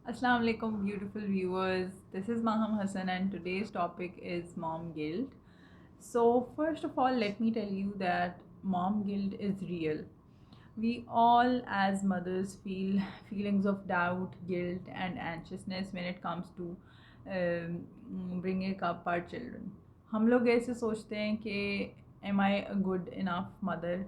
Assalamu alaikum, beautiful viewers. This is Maham Hassan, and today's topic is mom guilt. So, first of all, let me tell you that mom guilt is real. We all, as mothers, feel feelings of doubt, guilt, and anxiousness when it comes to bringing up our children. हम लोग ऐसे सोचते हैं कि am I a good enough mother,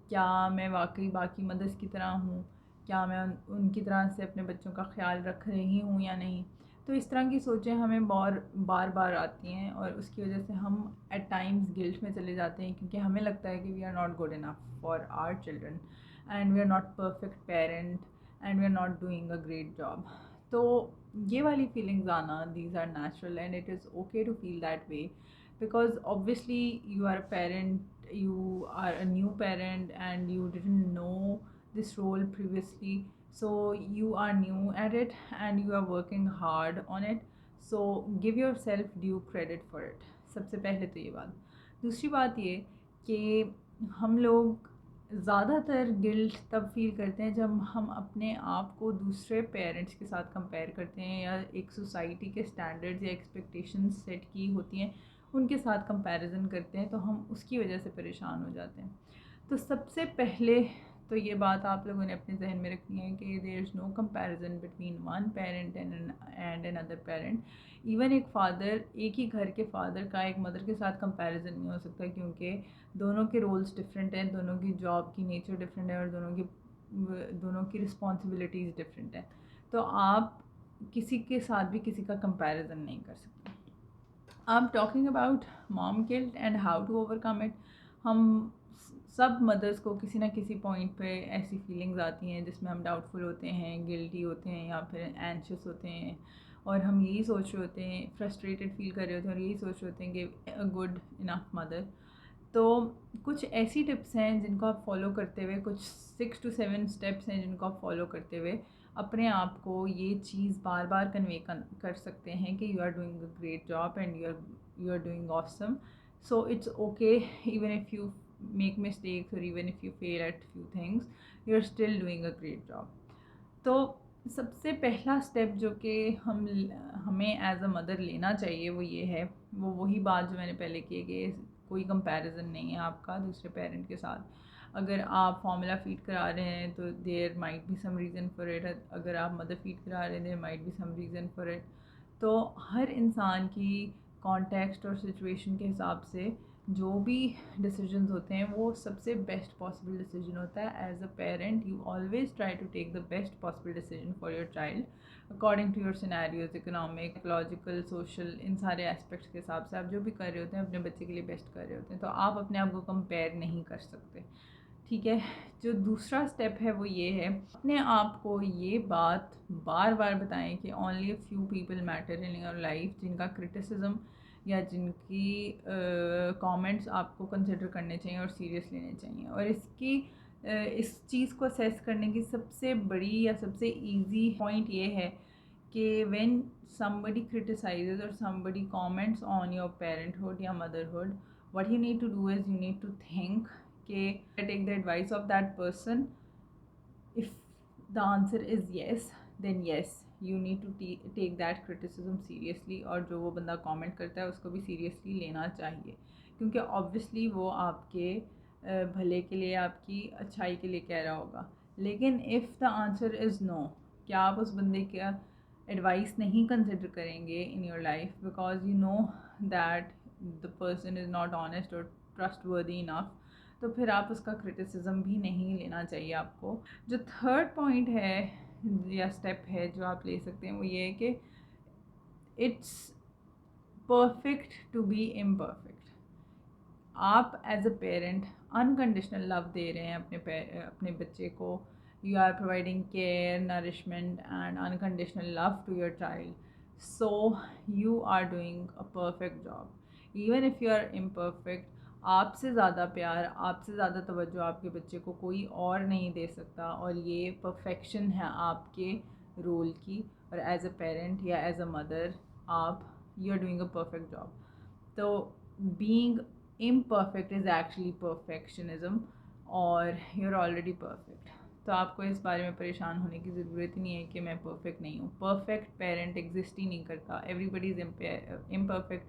क्या मैं वाकई बाकी मदर्स की तरह हूँ, क्या मैं उनकी तरह से अपने बच्चों का ख्याल रख रही हूँ या नहीं। तो इस तरह की सोचें हमें बार बार आती हैं और उसकी वजह से हम एट टाइम्स गिल्ट में चले जाते हैं, क्योंकि हमें लगता है कि we are not good enough for our children and we are not perfect parent and we are not doing a great job. तो ये वाली फीलिंग्स आना, these are natural and it is okay to feel that way, because obviously you are a parent, you are a new parent and you didn't know this role previously, so you are new at it and you are working hard on it, so give yourself due credit for it। सबसे पहले तो ये बात। दूसरी बात ये कि हम लोग ज़्यादातर गिल्ट तब फील करते हैं जब हम अपने आप को दूसरे पेरेंट्स के साथ कंपेयर करते हैं, या एक सोसाइटी के स्टैंडर्ड्स या एक्सपेक्टेशंस सेट की होती हैं उनके साथ कंपैरिजन करते हैं, तो हम उसकी वजह से परेशान हो जाते हैं। तो सबसे पहले तो ये बात आप लोगों ने अपने जहन में रखनी है कि there is no comparison between one parent and another parent. Even एक फ़ादर, एक ही घर के फ़ादर का एक मदर के साथ कंपैरिजन नहीं हो सकता, क्योंकि दोनों के रोल्स डिफरेंट हैं, दोनों की जॉब की नेचर डिफरेंट है और दोनों की रिस्पॉन्सिबिलिटीज़ डिफरेंट है। तो आप किसी के साथ भी किसी का कंपैरिजन नहीं कर सकते। अब talking about mom guilt and how to overcome it, हम सब मदर्स को किसी ना किसी पॉइंट पे ऐसी फीलिंग्स आती हैं जिसमें हम डाउटफुल होते हैं, गिल्टी होते हैं या फिर एंशियस होते हैं, और हम यही सोच रहे होते हैं, फ्रस्ट्रेटेड फील कर रहे होते हैं और यही सोच रहे होते हैं कि अ गुड इनफ मदर। तो कुछ ऐसी टिप्स हैं जिनको आप फॉलो करते हुए, कुछ 6 to 7 स्टेप्स हैं जिनको आप फॉलो करते हुए अपने आप को ये चीज़ बार बार कन्वे कर सकते हैं कि you are doing a great job and you are doing awesome. So it's okay, even if you make mistakes और even if you fail at few things, you are still doing a great job. तो सबसे पहला step जो कि हमें as a mother लेना चाहिए वो ये है, वो वही बात जो मैंने पहले की कि कोई कंपैरिजन नहीं है आपका दूसरे पेरेंट के साथ। अगर आप फार्मूला फीड करा रहे हैं तो there might be some reason for it, अगर आप मदर फीड करा रहे हैं there might be some reason for it. तो हर इंसान की कॉन्टेक्स्ट और सिचुएशन के हिसाब से जो भी डिसीजंस होते हैं वो सबसे बेस्ट पॉसिबल डिसीजन होता है। As a parent you always try to take the best possible decision for your child according to your scenarios, economic, ecological, social, इन सारे एस्पेक्ट्स के हिसाब से आप जो भी कर रहे होते हैं अपने बच्चे के लिए बेस्ट कर रहे होते हैं। तो आप अपने आप को कंपेयर नहीं कर सकते, ठीक है। जो दूसरा स्टेप है वो ये है, अपने आप को ये बात बार बार बताएं कि only a few people matter in your life, जिनका क्रिटिसिज्म या जिनकी कमेंट्स आपको कंसिडर करने चाहिए और सीरियस लेने चाहिए। और इस चीज़ को असेस करने की सबसे बड़ी या सबसे इजी पॉइंट ये है कि when somebody criticizes or somebody comments on your parenthood या motherhood, what you need to do is you need to think कि take the advice of that person. If the answer is yes, then yes, you need to take that criticism seriously, और जो वो बंदा comment करता है उसको भी seriously लेना चाहिए, क्योंकि obviously वो आपके भले के लिए, आपकी अच्छाई के लिए कह रहा होगा। लेकिन if the answer is no, क्या आप उस बंदे का एडवाइस नहीं कंसिडर करेंगे in your life because you know that the person is not honest और ट्रस्टवर्दी इनफ, तो फिर आप उसका क्रिटिसिज्म भी नहीं लेना चाहिए आपको। जो थर्ड पॉइंट है या स्टेप है जो आप ले सकते हैं वो ये है कि it's perfect to be imperfect. आप as a parent unconditional love दे रहे हैं अपने बच्चे को। You are providing care, nourishment and unconditional love to your child, so you are doing a perfect job. Even if you are imperfect, आपसे ज़्यादा प्यार, आपसे ज़्यादा तवज्जो आपके बच्चे को कोई और नहीं दे सकता, और ये परफेक्शन है आपके रोल की। और एज अ पेरेंट या एज अ मदर आप, you are doing a perfect job. तो being imperfect is actually perfectionism, or you're already perfect। तो आपको इस बारे में परेशान होने की ज़रूरत ही नहीं है कि मैं परफेक्ट नहीं हूँ। परफेक्ट पेरेंट एग्जिस्ट ही नहीं करता। Everybody is imperfect,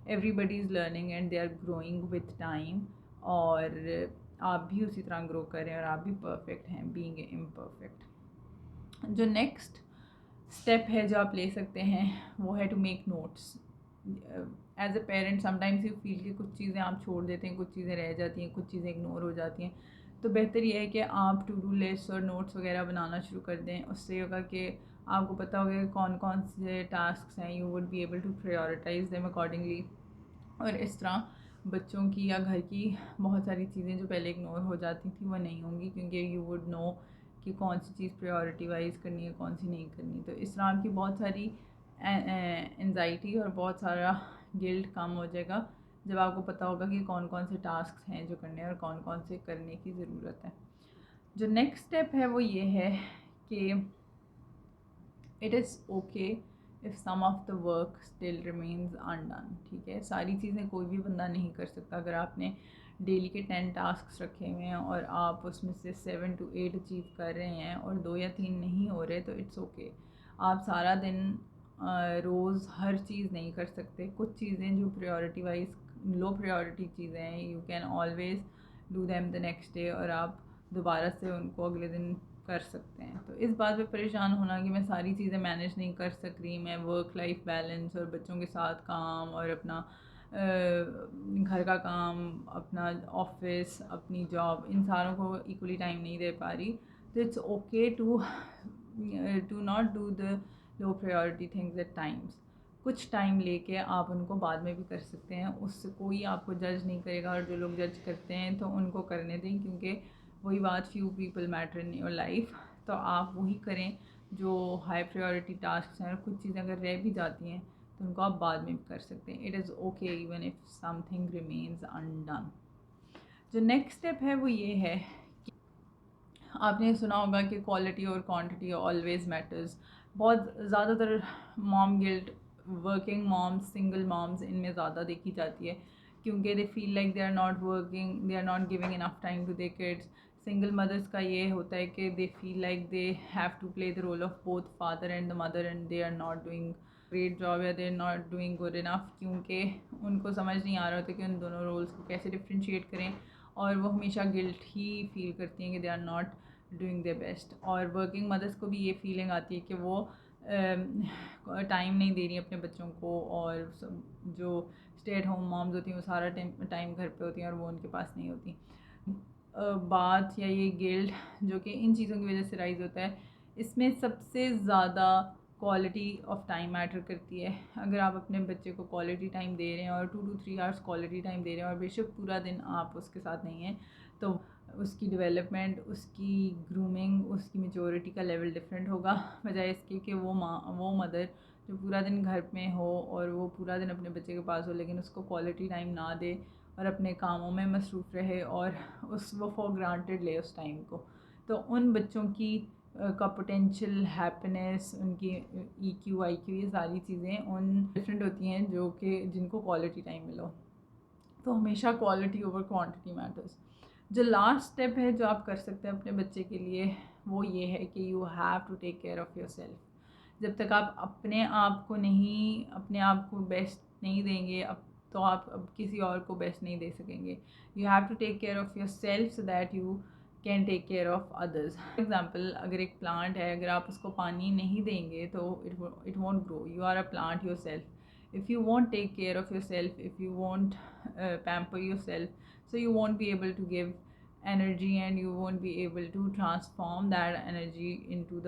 everybody is learning and they are growing with time. और आप भी उसी तरह ग्रो करें और आप भी परफेक्ट हैं, बीइंग इम्परफेक्ट। जो नेक्स्ट स्टेप है जो आप ले सकते हैं वो है to make notes. As a parent sometimes you feel कि कुछ चीज़ें आप छोड़ देते हैं, कुछ चीज़ें रह जाती हैं, कुछ चीज़ें इग्नोर हो जाती हैं। तो बेहतर ये है कि आप टू डू लिस्ट और नोट्स वगैरह बनाना शुरू कर दें। उससे ये होगा कि आपको पता होगा कि कौन कौन से टास्क हैं, you would be able to prioritize them accordingly. और इस तरह बच्चों की या घर की बहुत सारी चीज़ें जो पहले इग्नोर हो जाती थी वो नहीं होंगी, क्योंकि यू वुड नो कि कौन सी चीज़ प्रायोरिटी वाइज करनी है, कौन सी नहीं करनी। तो इस तरह आपकी बहुत सारी एंजाइटी और बहुत सारा गिल्ट कम हो जाएगा जब आपको पता होगा कि कौन कौन से टास्क हैं जो करने हैं और कौन कौन से करने की ज़रूरत है। जो नेक्स्ट स्टेप है वो ये है कि it is okay if some of the work still remains undone. ठीक है, सारी चीज़ें कोई भी बंदा नहीं कर सकता। अगर आपने डेली के 10 टास्क रखे हुए हैं और आप उसमें से 7 to 8 अचीव कर रहे हैं और 2 या 3 नहीं हो रहे, तो इट्स ओके। आप सारा दिन रोज़ हर चीज़ नहीं कर सकते। कुछ चीज़ें जो प्रायोरिटी वाइज लो प्रायोरिटी चीज़ें हैं, you can always do them the next day, और आप दोबारा से उनको अगले दिन कर सकते हैं। तो इस बात पे परेशान होना कि मैं सारी चीज़ें मैनेज नहीं कर सक रही, मैं वर्क लाइफ बैलेंस और बच्चों के साथ काम और अपना घर का काम, अपना ऑफिस, अपनी जॉब, इन सारों को इक्वली टाइम नहीं दे पा रही, तो it's okay to not do the low priority things at times. कुछ टाइम लेके आप उनको बाद में भी कर सकते हैं, उससे कोई आपको जज नहीं करेगा। और जो लोग जज करते हैं तो उनको करने दें, क्योंकि वही बात, few people matter in your life. तो आप वही करें जो हाई प्रायोरिटी टास्क हैं, और कुछ चीज़ें अगर रह भी जाती हैं तो उनको आप बाद में भी कर सकते हैं। It is okay even if something remains undone. जो नेक्स्ट स्टेप है वो ये है कि आपने सुना होगा कि क्वालिटी और क्वांटिटी ऑलवेज़ मैटर्स। बहुत ज़्यादातर mom guilt working moms, single moms, इनमें ज़्यादा देखी जाती है, क्योंकि they feel like they are not working, they are not giving enough time to their kids. Single mothers का ये होता है कि they feel like they have to play the role of both father and the mother, and they are not doing great job, या they are not doing good enough, क्योंकि उनको समझ नहीं आ रहा होता कि उन दोनों रोल्स को कैसे डिफ्रेंशिएट करें। और वो हमेशा गिल्ट ही फील करती हैं कि they are not doing their best. और वर्किंग मदर्स को भी ये फीलिंग आती है कि वो टाइम नहीं दे रही अपने बच्चों को, और जो स्टे एट होम मॉम्स होती हैं वो सारा टाइम घर पे होती हैं और वो उनके पास नहीं होती। बात या ये गिल्ट जो कि इन चीज़ों की वजह से राइज़ होता है, इसमें सबसे ज़्यादा क्वालिटी ऑफ टाइम मैटर करती है। अगर आप अपने बच्चे को क्वालिटी टाइम दे रहे हैं और 2 to 3 आवर्स क्वालिटी टाइम दे रहे हैं, और बेशक पूरा दिन आप उसके साथ नहीं हैं, तो उसकी डेवलपमेंट, उसकी ग्रूमिंग, उसकी मैच्योरिटी का लेवल डिफरेंट होगा, बजाय इसके कि वो मदर जो पूरा दिन घर में हो और वो पूरा दिन अपने बच्चे के पास हो, लेकिन उसको क्वालिटी टाइम ना दे और अपने कामों में मसरूफ़ रहे और वो फॉर ग्रांटेड ले उस टाइम को। तो उन बच्चों की का पोटेंशियल हैप्पीनेस, उनकी EQ IQ, ये सारी चीज़ें उन डिफरेंट होती हैं जो कि जिनको क्वालिटी टाइम मिलो। तो हमेशा क्वालिटी ओवर क्वांटिटी मैटर्स। जो लास्ट स्टेप है जो आप कर सकते हैं अपने बच्चे के लिए, वो ये है कि you have to take care of your self. जब तक आप अपने आप को बेस्ट नहीं देंगे, तो आप अब किसी और को बेस्ट नहीं दे सकेंगे। You have to take care of your self so that you can take care of others. For example, अगर एक प्लांट है, अगर आप उसको पानी नहीं देंगे तो it won't grow. You are a plant your self. If you won't take care of yourself, if you won't pamper yourself, so you won't be able to give energy, and you won't be able to transform that energy into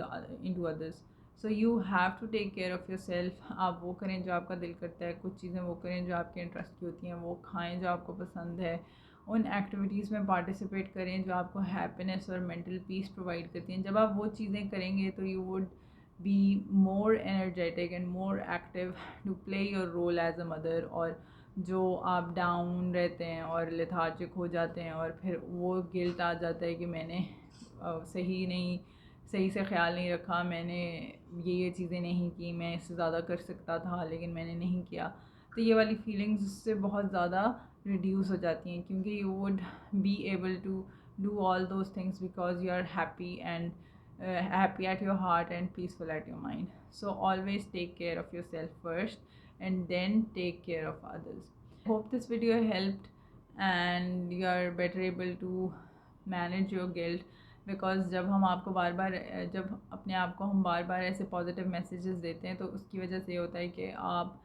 others. So you have to take care of yourself. आप वो करें जो आपका दिल करता है, कुछ चीज़ें वो करें जो आपके इंटरेस्ट की होती हैं, वो खाएं जो आपको पसंद है, उन एक्टिविटीज़ में पार्टिसिपेट करें जो आपको हैप्पीनेस और मेंटल पीस प्रोवाइड करती हैं। जब आप वो चीज़ें करेंगे तो you would be more energetic and more active to play your role as a mother। और जो आप डाउन रहते हैं और लेथार्जिक हो जाते हैं और फिर वो गिल्ट आ जाता है कि मैंने सही से ख्याल नहीं रखा, मैंने ये चीज़ें नहीं की, मैं इससे ज़्यादा कर सकता था लेकिन मैंने नहीं किया, तो ये वाली फीलिंग्स उससे बहुत ज़्यादा रिड्यूस हो जाती हैं, क्योंकि you would be able to do all those things because you are happy and happy at your heart and peaceful at your mind. So always take care of yourself first and then take care of others. Hope this video helped and you are better able to manage your guilt, because जब हम आपको बार बार जब अपने आप को हम बार बार ऐसे positive messages देते हैं तो उसकी वजह से ये होता है कि आप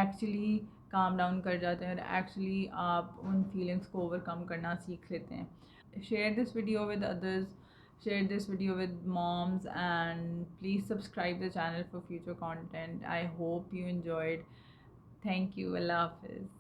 एक्चुअली काम डाउन कर जाते हैं और एक्चुअली आप उन फीलिंग्स को ओवरकम करना सीख लेते हैं. Share this video with others, share this video with moms, and please subscribe the channel for future content. I hope you enjoyed. Thank you. Allah Hafiz.